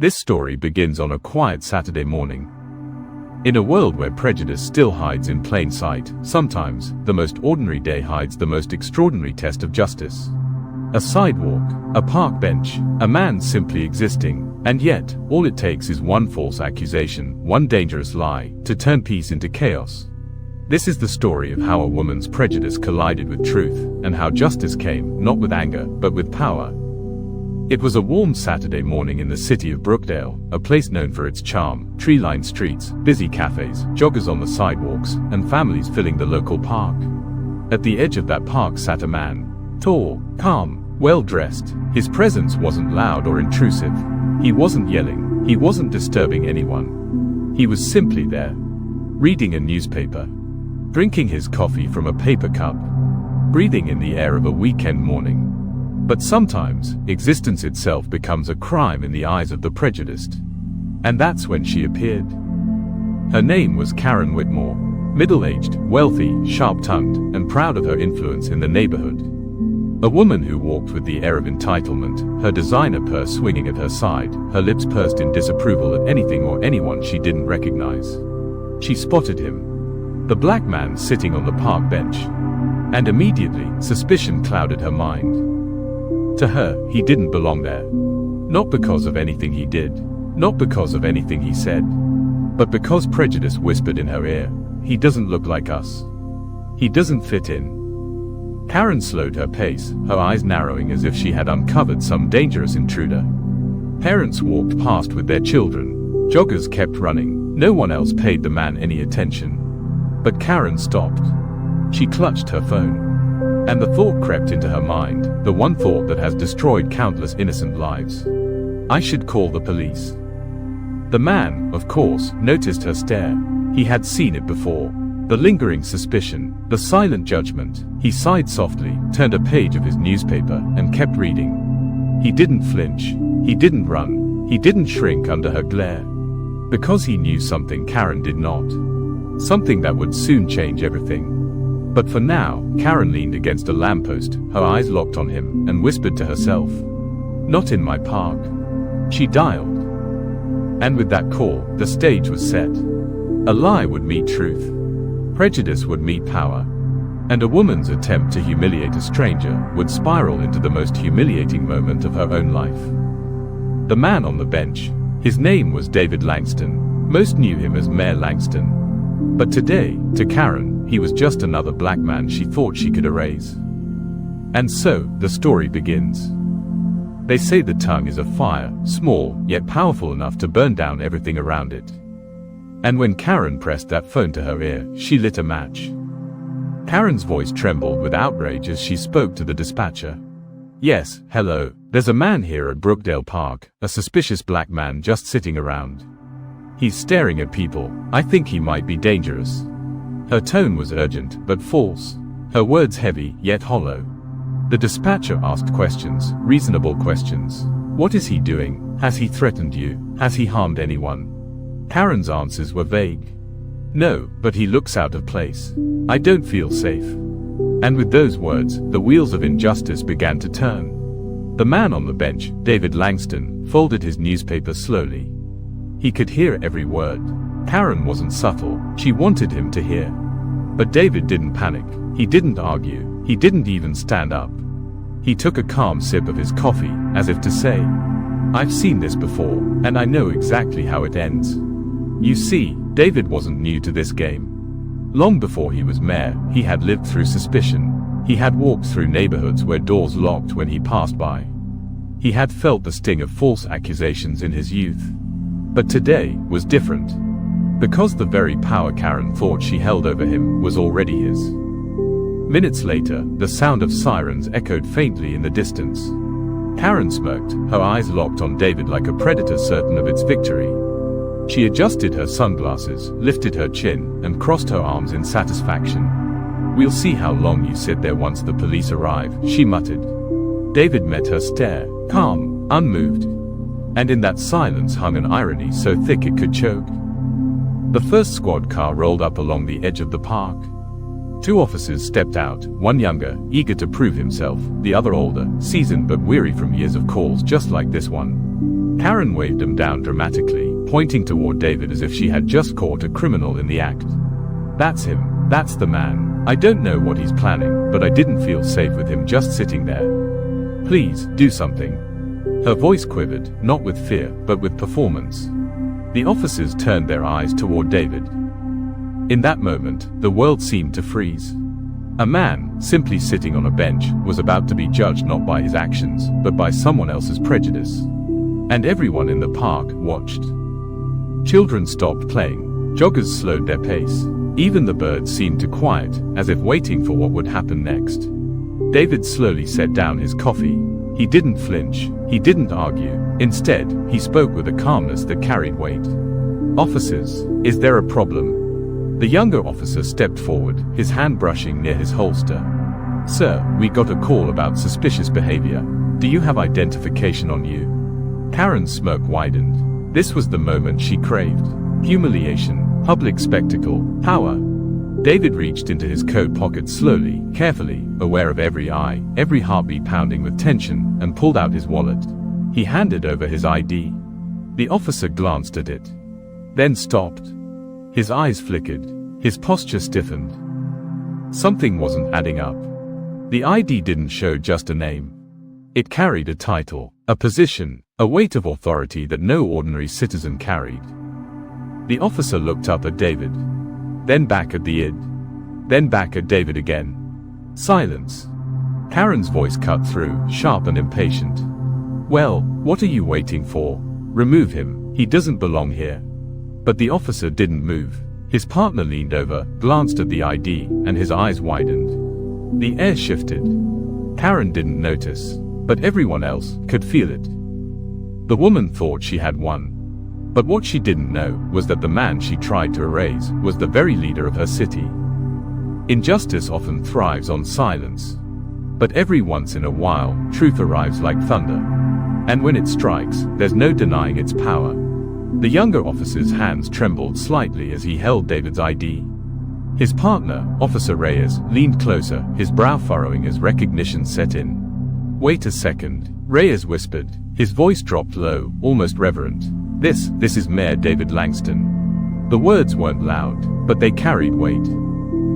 This story begins on a quiet Saturday morning. In a world where prejudice still hides in plain sight, sometimes the most ordinary day hides the most extraordinary test of justice. A sidewalk, a park bench, a man simply existing, and yet, all it takes is one false accusation, one dangerous lie, to turn peace into chaos. This is the story of how a woman's prejudice collided with truth, and how justice came, not with anger, but with power. It was a warm Saturday morning in the city of Brookdale, a place known for its charm, tree-lined streets, busy cafes, joggers on the sidewalks, and families filling the local park. At the edge of that park sat a man, tall, calm, well-dressed. His presence wasn't loud or intrusive. He wasn't yelling. He wasn't disturbing anyone. He was simply there, reading a newspaper, drinking his coffee from a paper cup, breathing in the air of a weekend morning. But sometimes, existence itself becomes a crime in the eyes of the prejudiced. And that's when she appeared. Her name was Karen Whitmore, middle-aged, wealthy, sharp-tongued, and proud of her influence in the neighborhood. A woman who walked with the air of entitlement, her designer purse swinging at her side, her lips pursed in disapproval at anything or anyone she didn't recognize. She spotted him, the black man sitting on the park bench, and immediately, suspicion clouded her mind. To her, he didn't belong there. Not because of anything he did, not because of anything he said, but because prejudice whispered in her ear, "He doesn't look like us. He doesn't fit in." Karen slowed her pace, her eyes narrowing as if she had uncovered some dangerous intruder. Parents walked past with their children. Joggers kept running. No one else paid the man any attention. But Karen stopped. She clutched her phone. And the thought crept into her mind, the one thought that has destroyed countless innocent lives. I should call the police. The man, of course, noticed her stare. He had seen it before. The lingering suspicion, the silent judgment. He sighed softly, turned a page of his newspaper, and kept reading. He didn't flinch. He didn't run. He didn't shrink under her glare. Because he knew something Karen did not. Something that would soon change everything. But for now, Karen leaned against a lamppost, her eyes locked on him, and whispered to herself, "Not in my park." She dialed. And with that call, the stage was set. A lie would meet truth. Prejudice would meet power. And a woman's attempt to humiliate a stranger would spiral into the most humiliating moment of her own life. The man on the bench, his name was David Langston. Most knew him as Mayor Langston. But today, to Karen, he was just another black man she thought she could erase. And so, the story begins. They say the tongue is a fire, small, yet powerful enough to burn down everything around it. And when Karen pressed that phone to her ear, she lit a match. Karen's voice trembled with outrage as she spoke to the dispatcher. "Yes, hello, there's a man here at Brookdale Park, a suspicious black man just sitting around. He's staring at people. I think he might be dangerous." Her tone was urgent, but false. Her words heavy, yet hollow. The dispatcher asked questions, reasonable questions. What is he doing? Has he threatened you? Has he harmed anyone? Karen's answers were vague. "No, but he looks out of place. I don't feel safe." And with those words, the wheels of injustice began to turn. The man on the bench, David Langston, folded his newspaper slowly. He could hear every word. Karen wasn't subtle. She wanted him to hear. But David didn't panic. He didn't argue. He didn't even stand up. He took a calm sip of his coffee, as if to say, "I've seen this before, and I know exactly how it ends." You see, David wasn't new to this game. Long before he was mayor, he had lived through suspicion. He had walked through neighborhoods where doors locked when he passed by. He had felt the sting of false accusations in his youth. But today was different. Because the very power Karen thought she held over him was already his. Minutes later, the sound of sirens echoed faintly in the distance. Karen smirked, her eyes locked on David like a predator certain of its victory. She adjusted her sunglasses, lifted her chin, and crossed her arms in satisfaction. "We'll see how long you sit there once the police arrive," she muttered. David met her stare, calm, unmoved. And in that silence hung an irony so thick it could choke. The first squad car rolled up along the edge of the park. Two officers stepped out, one younger, eager to prove himself, the other older, seasoned but weary from years of calls just like this one. Karen waved him down dramatically, pointing toward David as if she had just caught a criminal in the act. That's him. That's the man. I don't know what he's planning, but I didn't feel safe with him just sitting there. Please, do something. Her voice quivered, not with fear, but with performance. The officers turned their eyes toward David. In that moment, the world seemed to freeze. A man, simply sitting on a bench, was about to be judged not by his actions, but by someone else's prejudice. And everyone in the park watched. Children stopped playing. Joggers slowed their pace. Even the birds seemed to quiet, as if waiting for what would happen next. David slowly set down his coffee. He didn't flinch. He didn't argue. Instead, he spoke with a calmness that carried weight. Officers, is there a problem? The younger officer stepped forward, his hand brushing near his holster. Sir, we got a call about suspicious behavior. Do you have identification on you? Karen's smirk widened. This was the moment she craved. Humiliation, public spectacle, power. David reached into his coat pocket slowly, carefully, aware of every eye, every heartbeat pounding with tension, and pulled out his wallet. He handed over his ID. The officer glanced at it, then stopped. His eyes flickered. His posture stiffened. Something wasn't adding up. The ID didn't show just a name. It carried a title, a position, a weight of authority that no ordinary citizen carried. The officer looked up at David, then back at the ID, then back at David again. Silence. Karen's voice cut through, sharp and impatient. Well, what are you waiting for? Remove him. He doesn't belong here. But the officer didn't move. His partner leaned over, glanced at the ID, and his eyes widened. The air shifted. Karen didn't notice, but everyone else could feel it. The woman thought she had won. But what she didn't know was that the man she tried to erase was the very leader of her city. Injustice often thrives on silence. But every once in a while, truth arrives like thunder. And when it strikes, there's no denying its power. The younger officer's hands trembled slightly as he held David's ID. His partner, Officer Reyes, leaned closer, his brow furrowing as recognition set in. Wait a second, Reyes whispered. His voice dropped low, almost reverent. This is Mayor David Langston. The words weren't loud, but they carried weight.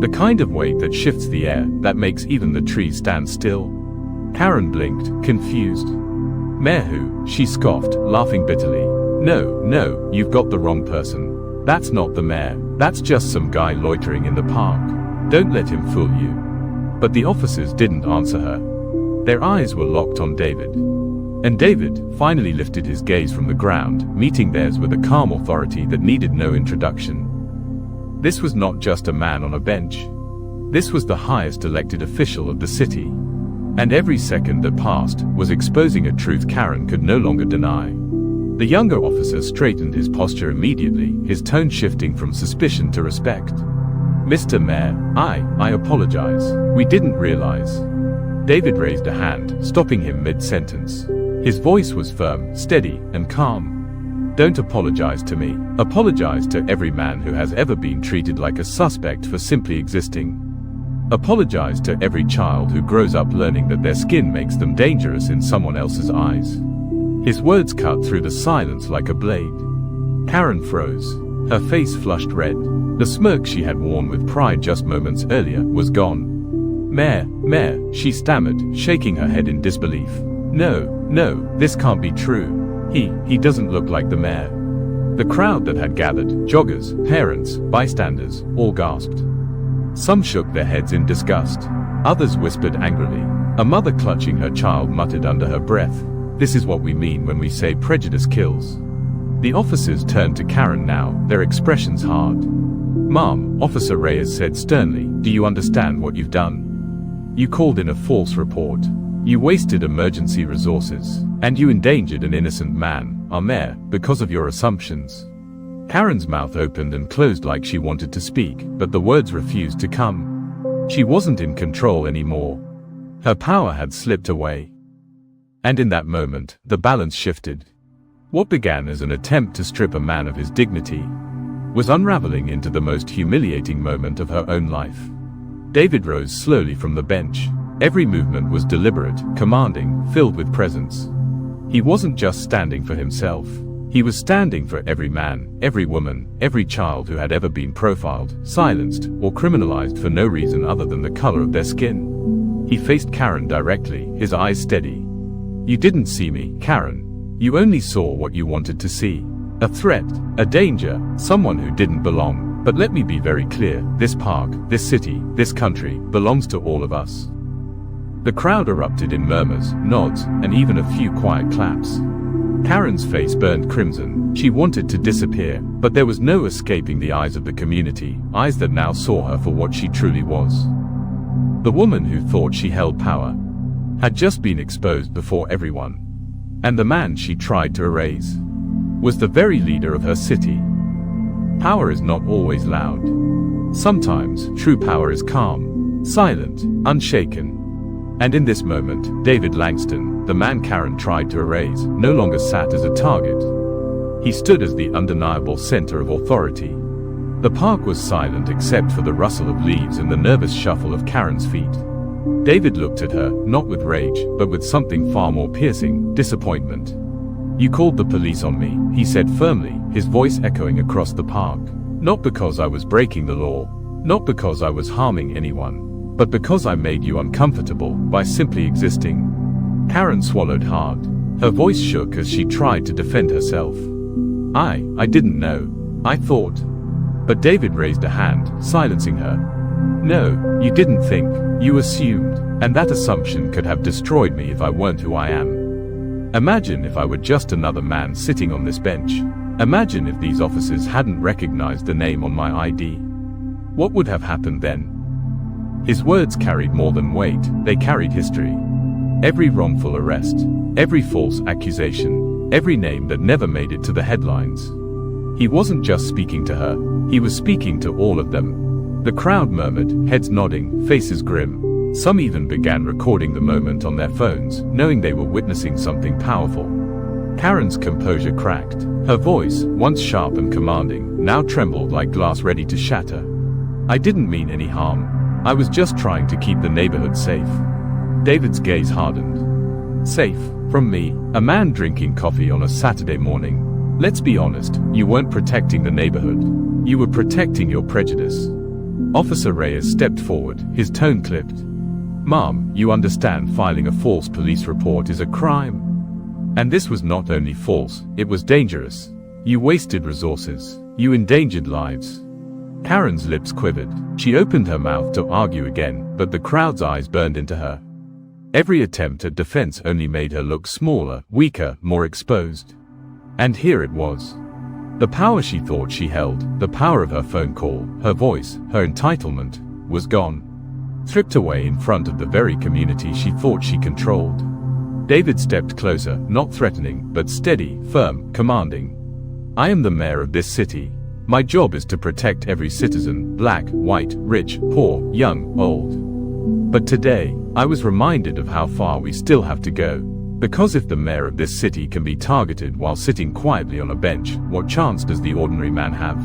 The kind of weight that shifts the air, that makes even the trees stand still. Karen blinked, confused. Mayor who? She scoffed, laughing bitterly. No, you've got the wrong person. That's not the mayor. That's just some guy loitering in the park. Don't let him fool you. But the officers didn't answer her. Their eyes were locked on David. And David finally lifted his gaze from the ground, meeting theirs with a calm authority that needed no introduction. This was not just a man on a bench. This was the highest elected official of the city. And every second that passed was exposing a truth Karen could no longer deny. The younger officer straightened his posture immediately, his tone shifting from suspicion to respect. Mr. Mayor, I apologize. We didn't realize. David raised a hand, stopping him mid-sentence. His voice was firm, steady, and calm. Don't apologize to me. Apologize to every man who has ever been treated like a suspect for simply existing. Apologize to every child who grows up learning that their skin makes them dangerous in someone else's eyes. His words cut through the silence like a blade. Karen froze. Her face flushed red. The smirk she had worn with pride just moments earlier was gone. Mayor, she stammered, shaking her head in disbelief. No, this can't be true. He doesn't look like the mayor. The crowd that had gathered, joggers, parents, bystanders, all gasped. Some shook their heads in disgust. Others whispered angrily. A mother clutching her child muttered under her breath. This is what we mean when we say prejudice kills. The officers turned to Karen now, their expressions hard. Ma'am, Officer Reyes said sternly, do you understand what you've done? You called in a false report. You wasted emergency resources. And you endangered an innocent man, our mayor, because of your assumptions. Karen's mouth opened and closed like she wanted to speak, but the words refused to come. She wasn't in control anymore. Her power had slipped away. And in that moment, the balance shifted. What began as an attempt to strip a man of his dignity was unraveling into the most humiliating moment of her own life. David rose slowly from the bench. Every movement was deliberate, commanding, filled with presence. He wasn't just standing for himself. He was standing for every man, every woman, every child who had ever been profiled, silenced, or criminalized for no reason other than the color of their skin. He faced Karen directly, his eyes steady. "You didn't see me, Karen. You only saw what you wanted to see. A threat, a danger, someone who didn't belong. But let me be very clear, this park, this city, this country, belongs to all of us." The crowd erupted in murmurs, nods, and even a few quiet claps. Karen's face burned crimson. She wanted to disappear, but there was no escaping the eyes of the community, eyes that now saw her for what she truly was. The woman who thought she held power had just been exposed before everyone. And the man she tried to erase was the very leader of her city. Power is not always loud. Sometimes, true power is calm, silent, unshaken. And in this moment, David Langston, the man Karen tried to erase, no longer sat as a target. He stood as the undeniable center of authority. The park was silent except for the rustle of leaves and the nervous shuffle of Karen's feet. David looked at her, not with rage, but with something far more piercing, disappointment. "You called the police on me," he said firmly, his voice echoing across the park. "Not because I was breaking the law, not because I was harming anyone, but because I made you uncomfortable by simply existing." Karen swallowed hard. Her voice shook as she tried to defend herself. I didn't know. I thought." But David raised a hand, silencing her. "No, you didn't think, you assumed, and that assumption could have destroyed me if I weren't who I am. Imagine if I were just another man sitting on this bench. Imagine if these officers hadn't recognized the name on my ID. What would have happened then?" His words carried more than weight, they carried history. Every wrongful arrest, every false accusation, every name that never made it to the headlines. He wasn't just speaking to her, he was speaking to all of them. The crowd murmured, heads nodding, faces grim. Some even began recording the moment on their phones, knowing they were witnessing something powerful. Karen's composure cracked. Her voice, once sharp and commanding, now trembled like glass ready to shatter. "I didn't mean any harm. I was just trying to keep the neighborhood safe." David's gaze hardened. "Safe? From me? A man drinking coffee on a Saturday morning? Let's be honest, you weren't protecting the neighborhood. You were protecting your prejudice." Officer Reyes stepped forward, his tone clipped. "Ma'am, you understand filing a false police report is a crime. And this was not only false, it was dangerous. You wasted resources. You endangered lives." Karen's lips quivered. She opened her mouth to argue again, but the crowd's eyes burned into her. Every attempt at defense only made her look smaller, weaker, more exposed. And here it was. The power she thought she held, the power of her phone call, her voice, her entitlement, was gone. Stripped away in front of the very community she thought she controlled. David stepped closer, not threatening, but steady, firm, commanding. "I am the mayor of this city. My job is to protect every citizen, black, white, rich, poor, young, old. But today, I was reminded of how far we still have to go. Because if the mayor of this city can be targeted while sitting quietly on a bench, what chance does the ordinary man have?"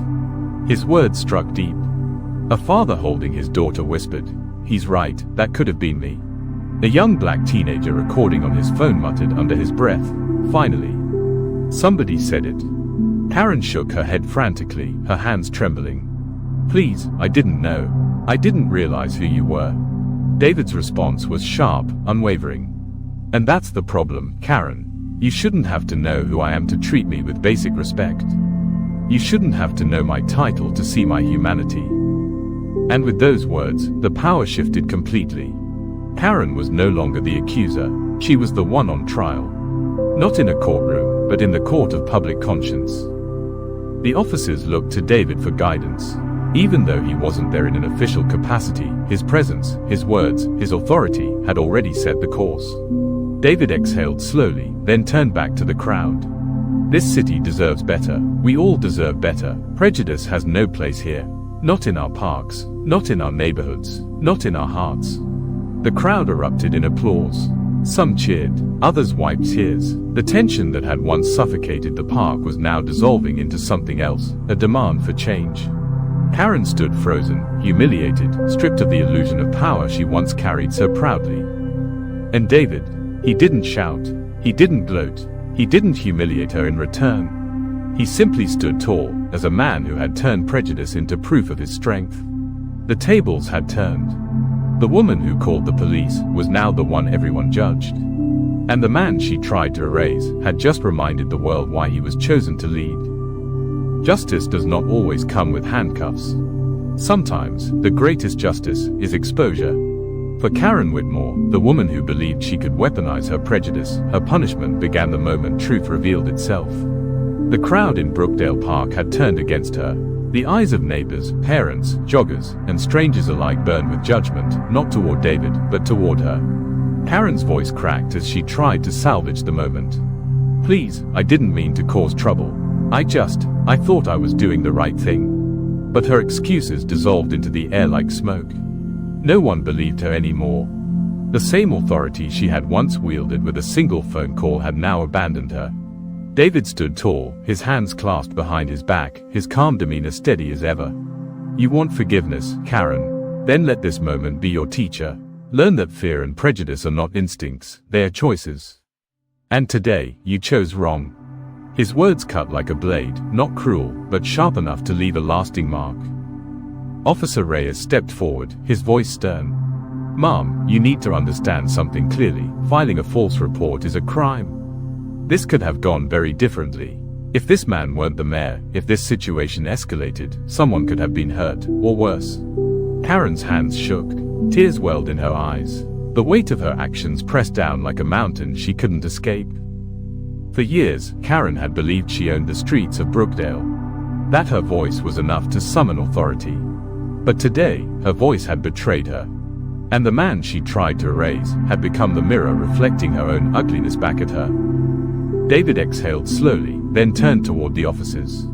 His words struck deep. A father holding his daughter whispered, "He's right, that could have been me." A young black teenager recording on his phone muttered under his breath, "Finally. Somebody said it." Karen shook her head frantically, her hands trembling. "Please, I didn't know. I didn't realize who you were." David's response was sharp, unwavering. "And that's the problem, Karen. You shouldn't have to know who I am to treat me with basic respect. You shouldn't have to know my title to see my humanity." And with those words, the power shifted completely. Karen was no longer the accuser, she was the one on trial. Not in a courtroom, but in the court of public conscience. The officers looked to David for guidance. Even though he wasn't there in an official capacity, his presence, his words, his authority had already set the course. David exhaled slowly, then turned back to the crowd. "This city deserves better. We all deserve better. Prejudice has no place here. Not in our parks, not in our neighborhoods, not in our hearts." The crowd erupted in applause. Some cheered, others wiped tears. The tension that had once suffocated the park was now dissolving into something else, a demand for change. Karen stood frozen, humiliated, stripped of the illusion of power she once carried so proudly. And David, he didn't shout, he didn't gloat, He didn't humiliate her in return. He simply stood tall, as a man who had turned prejudice into proof of his strength. The tables had turned. The woman who called the police was now the one everyone judged. And the man she tried to erase had just reminded the world why he was chosen to lead. Justice does not always come with handcuffs. Sometimes, the greatest justice is exposure. For Karen Whitmore, the woman who believed she could weaponize her prejudice, her punishment began the moment truth revealed itself. The crowd in Brookdale Park had turned against her. The eyes of neighbors, parents, joggers, and strangers alike burned with judgment, not toward David, but toward her. Karen's voice cracked as she tried to salvage the moment. "Please, I didn't mean to cause trouble. I thought I was doing the right thing." But her excuses dissolved into the air like smoke. No one believed her anymore. The same authority she had once wielded with a single phone call had now abandoned her. David stood tall, his hands clasped behind his back, his calm demeanor steady as ever. "You want forgiveness, Karen? Then let this moment be your teacher. Learn that fear and prejudice are not instincts, they are choices. And today, you chose wrong." His words cut like a blade, not cruel, but sharp enough to leave a lasting mark. Officer Reyes stepped forward, his voice stern. "Ma'am, you need to understand something clearly. Filing a false report is a crime. This could have gone very differently. If this man weren't the mayor, if this situation escalated, someone could have been hurt, or worse." Karen's hands shook. Tears welled in her eyes. The weight of her actions pressed down like a mountain she couldn't escape. For years, Karen had believed she owned the streets of Brookdale. That her voice was enough to summon authority. But today, her voice had betrayed her. And the man she tried to erase had become the mirror reflecting her own ugliness back at her. David exhaled slowly, then turned toward the officers.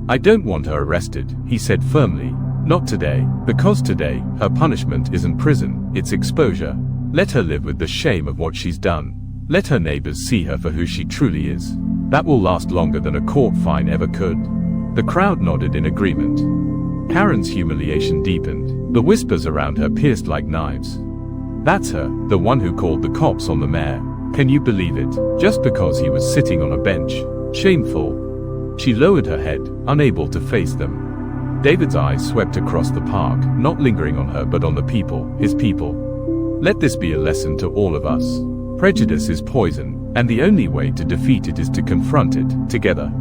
"I don't want her arrested," he said firmly. "Not today, because today, her punishment isn't prison, it's exposure. Let her live with the shame of what she's done. Let her neighbors see her for who she truly is. That will last longer than a court fine ever could." The crowd nodded in agreement. Karen's humiliation deepened. The whispers around her pierced like knives. "That's her, the one who called the cops on the mayor. Can you believe it? Just because he was sitting on a bench. Shameful." She lowered her head, unable to face them. David's eyes swept across the park, not lingering on her but on the people, his people. "Let this be a lesson to all of us. Prejudice is poison, and the only way to defeat it is to confront it, together.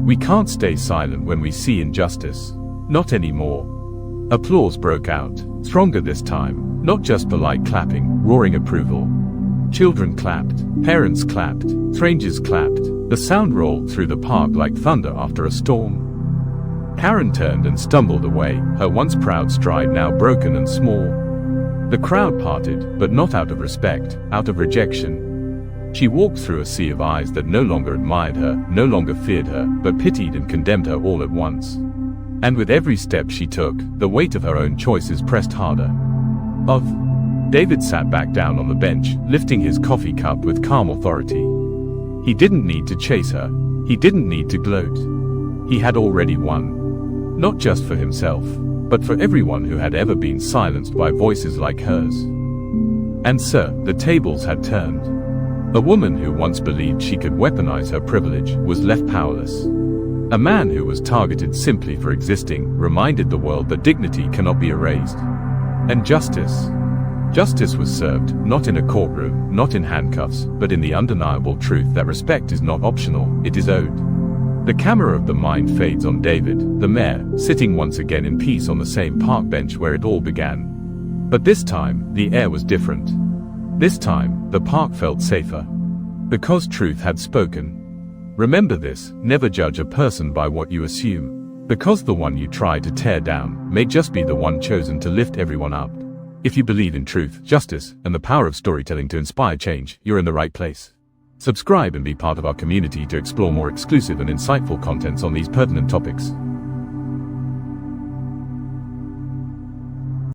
We can't stay silent when we see injustice. Not anymore." Applause broke out, stronger this time, not just polite clapping, roaring approval. Children clapped, parents clapped, strangers clapped. The sound rolled through the park like thunder after a storm. Karen turned and stumbled away, her once proud stride now broken and small. The crowd parted, but not out of respect, out of rejection. She walked through a sea of eyes that no longer admired her, no longer feared her, but pitied and condemned her all at once. And with every step she took, the weight of her own choices pressed harder. David sat back down on the bench, lifting his coffee cup with calm authority. He didn't need to chase her. He didn't need to gloat. He had already won. Not just for himself, but for everyone who had ever been silenced by voices like hers. And so, the tables had turned. A woman who once believed she could weaponize her privilege was left powerless. A man who was targeted simply for existing reminded the world that dignity cannot be erased. And justice was served, not in a courtroom, not in handcuffs, but in the undeniable truth that respect is not optional, it is owed. The camera of the mind fades on David, the mayor, sitting once again in peace on the same park bench where it all began. But this time, the air was different. This time, the park felt safer. Because truth had spoken. Remember this, never judge a person by what you assume. Because the one you try to tear down may just be the one chosen to lift everyone up. If you believe in truth, justice, and the power of storytelling to inspire change, you're in the right place. Subscribe and be part of our community to explore more exclusive and insightful contents on these pertinent topics.